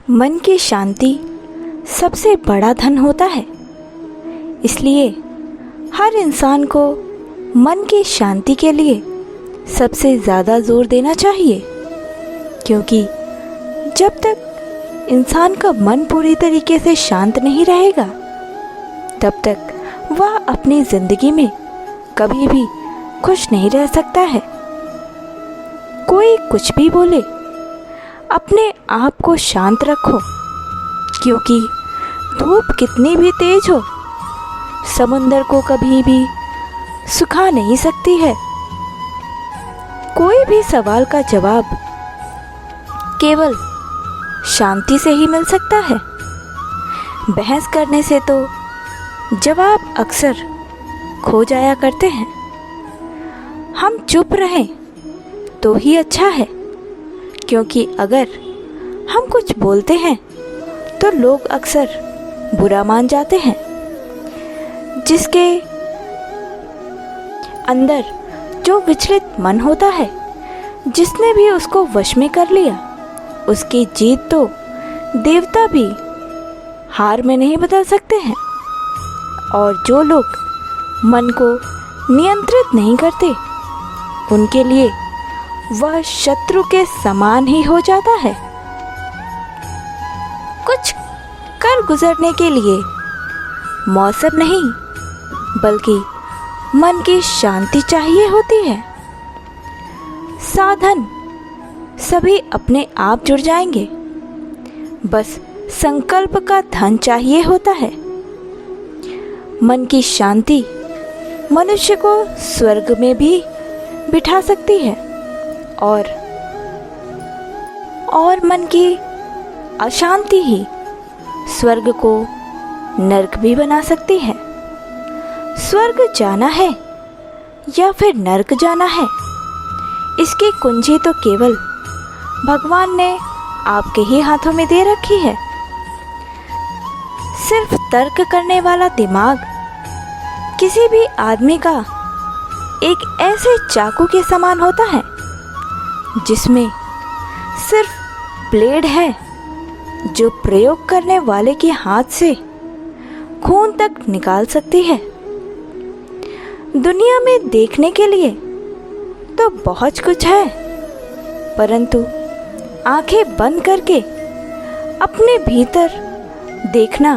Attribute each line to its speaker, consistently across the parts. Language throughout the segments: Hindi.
Speaker 1: मन की शांति सबसे बड़ा धन होता है। इसलिए हर इंसान को मन की शांति के लिए सबसे ज़्यादा जोर देना चाहिए, क्योंकि जब तक इंसान का मन पूरी तरीके से शांत नहीं रहेगा तब तक वह अपनी ज़िंदगी में कभी भी खुश नहीं रह सकता है। कोई कुछ भी बोले, अपने आप को शांत रखो, क्योंकि धूप कितनी भी तेज हो समुंदर को कभी भी सुखा नहीं सकती है। कोई भी सवाल का जवाब केवल शांति से ही मिल सकता है। बहस करने से तो जवाब अक्सर खो जाया करते हैं। हम चुप रहें तो ही अच्छा है, क्योंकि अगर हम कुछ बोलते हैं तो लोग अक्सर बुरा मान जाते हैं। जिसके अंदर जो विचलित मन होता है, जिसने भी उसको वश में कर लिया, उसकी जीत तो देवता भी हार में नहीं बदल सकते हैं। और जो लोग मन को नियंत्रित नहीं करते, उनके लिए वह शत्रु के समान ही हो जाता है। कुछ कर गुजरने के लिए मौसम नहीं बल्कि मन की शांति चाहिए होती है। साधन सभी अपने आप जुड़ जाएंगे, बस संकल्प का धन चाहिए होता है। मन की शांति मनुष्य को स्वर्ग में भी बिठा सकती है और मन की अशांति ही स्वर्ग को नरक भी बना सकती है। स्वर्ग जाना है या फिर नरक जाना है, इसकी कुंजी तो केवल भगवान ने आपके ही हाथों में दे रखी है। सिर्फ तर्क करने वाला दिमाग किसी भी आदमी का एक ऐसे चाकू के समान होता है जिसमें सिर्फ ब्लेड है, जो प्रयोग करने वाले के हाथ से खून तक निकाल सकती है। दुनिया में देखने के लिए तो बहुत कुछ है, परंतु आंखें बंद करके अपने भीतर देखना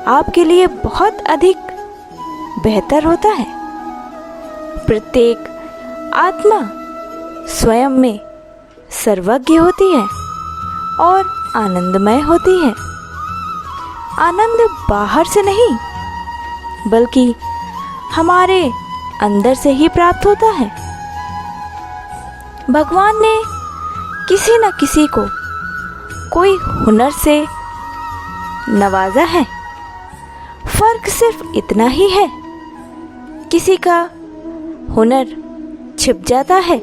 Speaker 1: आपके लिए बहुत अधिक बेहतर होता है। प्रत्येक आत्मा स्वयं में सर्वज्ञ होती है और आनंदमय होती है। आनंद बाहर से नहीं बल्कि हमारे अंदर से ही प्राप्त होता है। भगवान ने किसी न किसी को कोई हुनर से नवाजा है। फर्क सिर्फ इतना ही है, किसी का हुनर छिप जाता है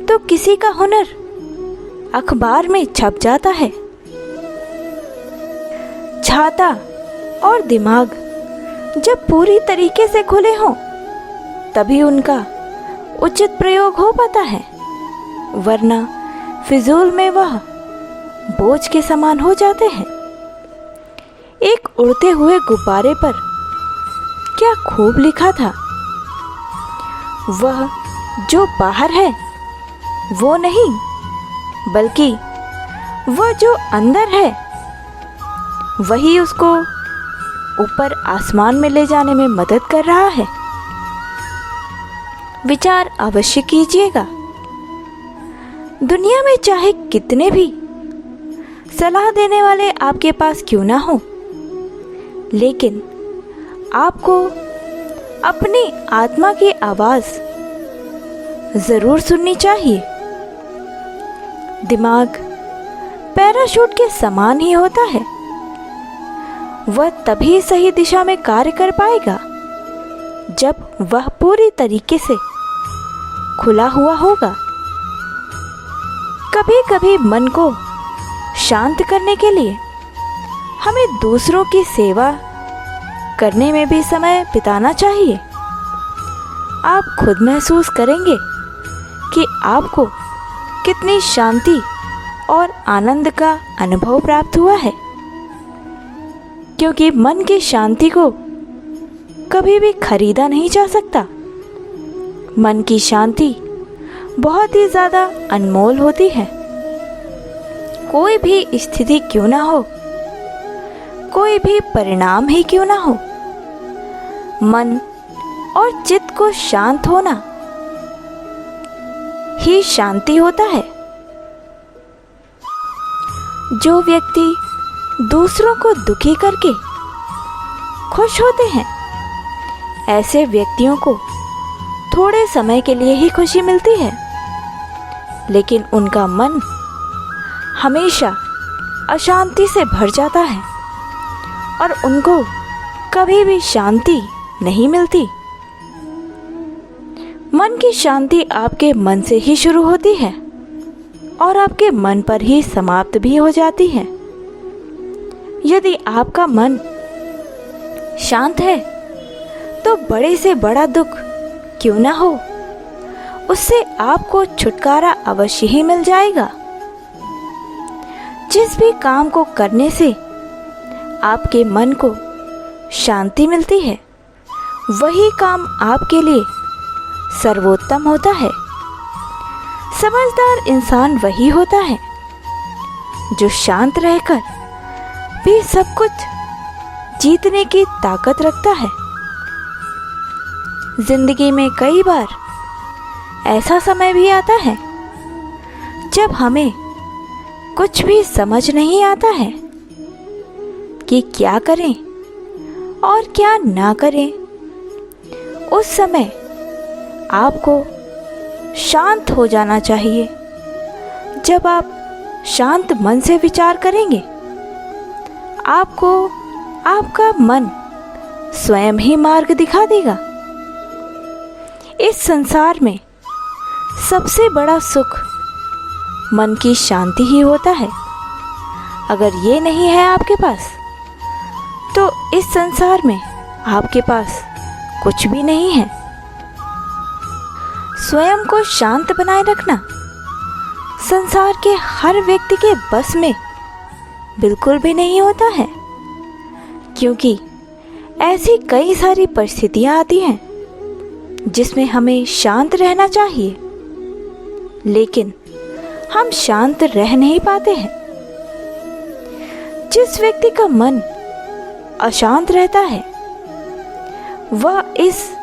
Speaker 1: तो किसी का हुनर अखबार में छप जाता है। छाता और दिमाग जब पूरी तरीके से खुले हों तभी उनका उचित प्रयोग हो पाता है, वरना फिजूल में वह बोझ के समान हो जाते हैं। एक उड़ते हुए गुब्बारे पर क्या खूब लिखा था, वह जो बाहर है वो नहीं बल्कि वह जो अंदर है वही उसको ऊपर आसमान में ले जाने में मदद कर रहा है। विचार अवश्य कीजिएगा। दुनिया में चाहे कितने भी सलाह देने वाले आपके पास क्यों ना हो, लेकिन आपको अपनी आत्मा की आवाज जरूर सुननी चाहिए। दिमाग पैराशूट के समान ही होता है, वह तभी सही दिशा में कार्य कर पाएगा जब वह पूरी तरीके से खुला हुआ होगा। कभी कभी मन को शांत करने के लिए हमें दूसरों की सेवा करने में भी समय बिताना चाहिए। आप खुद महसूस करेंगे कि आपको कितनी शांति और आनंद का अनुभव प्राप्त हुआ है, क्योंकि मन की शांति को कभी भी खरीदा नहीं जा सकता। मन की शांति बहुत ही ज़्यादा अनमोल होती है। कोई भी स्थिति क्यों ना हो, कोई भी परिणाम ही क्यों ना हो, मन और चित्त को शांत होना ही शांति होता है। जो व्यक्ति दूसरों को दुखी करके खुश होते हैं, ऐसे व्यक्तियों को थोड़े समय के लिए ही खुशी मिलती है, लेकिन उनका मन हमेशा अशांति से भर जाता है और उनको कभी भी शांति नहीं मिलती। मन की शांति आपके मन से ही शुरू होती है और आपके मन पर ही समाप्त भी हो जाती है। यदि आपका मन शांत है तो बड़े से बड़ा दुख क्यों ना हो, उससे आपको छुटकारा अवश्य ही मिल जाएगा। जिस भी काम को करने से आपके मन को शांति मिलती है, वही काम आपके लिए सर्वोत्तम होता है। समझदार इंसान वही होता है जो शांत रहकर भी सब कुछ जीतने की ताकत रखता है। जिंदगी में कई बार ऐसा समय भी आता है जब हमें कुछ भी समझ नहीं आता है कि क्या करें और क्या ना करें। उस समय आपको शांत हो जाना चाहिए। जब आप शांत मन से विचार करेंगे, आपको आपका मन स्वयं ही मार्ग दिखा देगा। इस संसार में सबसे बड़ा सुख मन की शांति ही होता है। अगर ये नहीं है आपके पास, तो इस संसार में आपके पास कुछ भी नहीं है। स्वयं को शांत बनाए रखना संसार के हर व्यक्ति के बस में बिल्कुल भी नहीं होता है, क्योंकि ऐसी कई सारी परिस्थितियां आती हैं जिसमें हमें शांत रहना चाहिए, लेकिन हम शांत रह नहीं पाते हैं। जिस व्यक्ति का मन अशांत रहता है, वह इस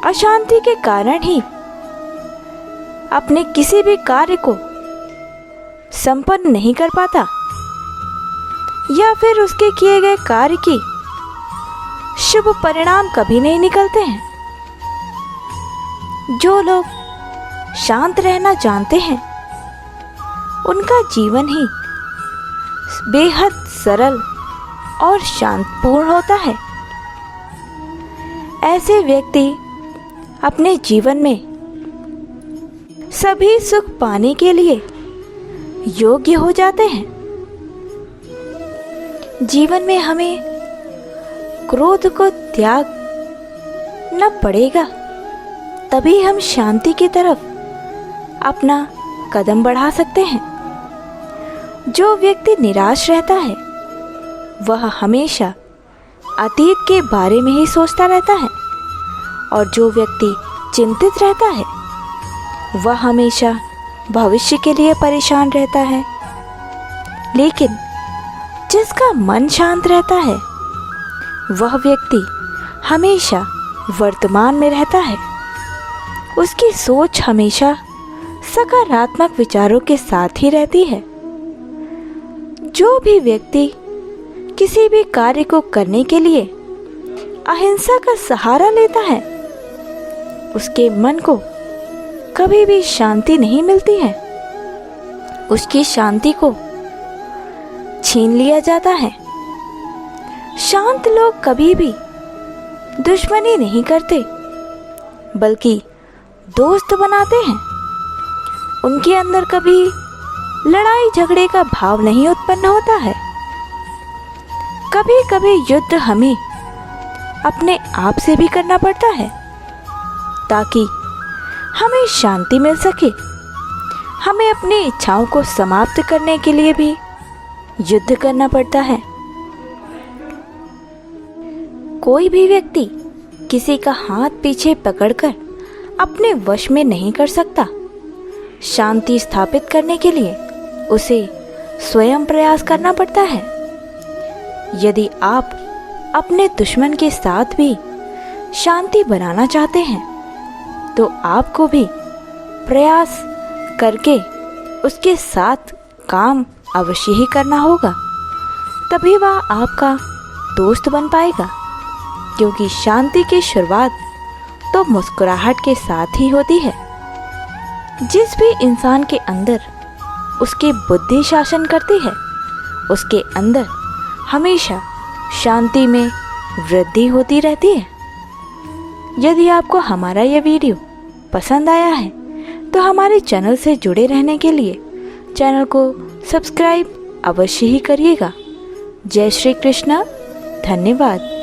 Speaker 1: अशांति के कारण ही अपने किसी भी कार्य को संपन्न नहीं कर पाता, या फिर उसके किए गए कार्य की शुभ परिणाम कभी नहीं निकलते हैं। जो लोग शांत रहना जानते हैं, उनका जीवन ही बेहद सरल और शांतिपूर्ण होता है। ऐसे व्यक्ति अपने जीवन में सभी सुख पाने के लिए योग्य हो जाते हैं। जीवन में हमें क्रोध को त्यागना पड़ेगा, तभी हम शांति की तरफ अपना कदम बढ़ा सकते हैं। जो व्यक्ति निराश रहता है, वह हमेशा अतीत के बारे में ही सोचता रहता है, और जो व्यक्ति चिंतित रहता है, वह हमेशा भविष्य के लिए परेशान रहता है। लेकिन जिसका मन शांत रहता है, वह व्यक्ति हमेशा वर्तमान में रहता है। उसकी सोच हमेशा सकारात्मक विचारों के साथ ही रहती है। जो भी व्यक्ति किसी भी कार्य को करने के लिए अहिंसा का सहारा लेता है, उसके मन को कभी भी शांति नहीं मिलती है। उसकी शांति को छीन लिया जाता है। शांत लोग कभी भी दुश्मनी नहीं करते, बल्कि दोस्त बनाते हैं। उनके अंदर कभी लड़ाई झगड़े का भाव नहीं उत्पन्न होता है। कभी कभी युद्ध हमें अपने आप से भी करना पड़ता है, ताकि हमें शांति मिल सके। हमें अपनी इच्छाओं को समाप्त करने के लिए भी युद्ध करना पड़ता है। कोई भी व्यक्ति किसी का हाथ पीछे पकड़कर अपने वश में नहीं कर सकता। शांति स्थापित करने के लिए उसे स्वयं प्रयास करना पड़ता है। यदि आप अपने दुश्मन के साथ भी शांति बनाना चाहते हैं तो आपको भी प्रयास करके उसके साथ काम अवश्य ही करना होगा, तभी वह आपका दोस्त बन पाएगा। क्योंकि शांति की शुरुआत तो मुस्कुराहट के साथ ही होती है। जिस भी इंसान के अंदर उसकी बुद्धि शासन करती है, उसके अंदर हमेशा शांति में वृद्धि होती रहती है। यदि आपको हमारा यह वीडियो पसंद आया है तो हमारे चैनल से जुड़े रहने के लिए चैनल को सब्सक्राइब अवश्य ही करिएगा। जय श्री कृष्ण। धन्यवाद।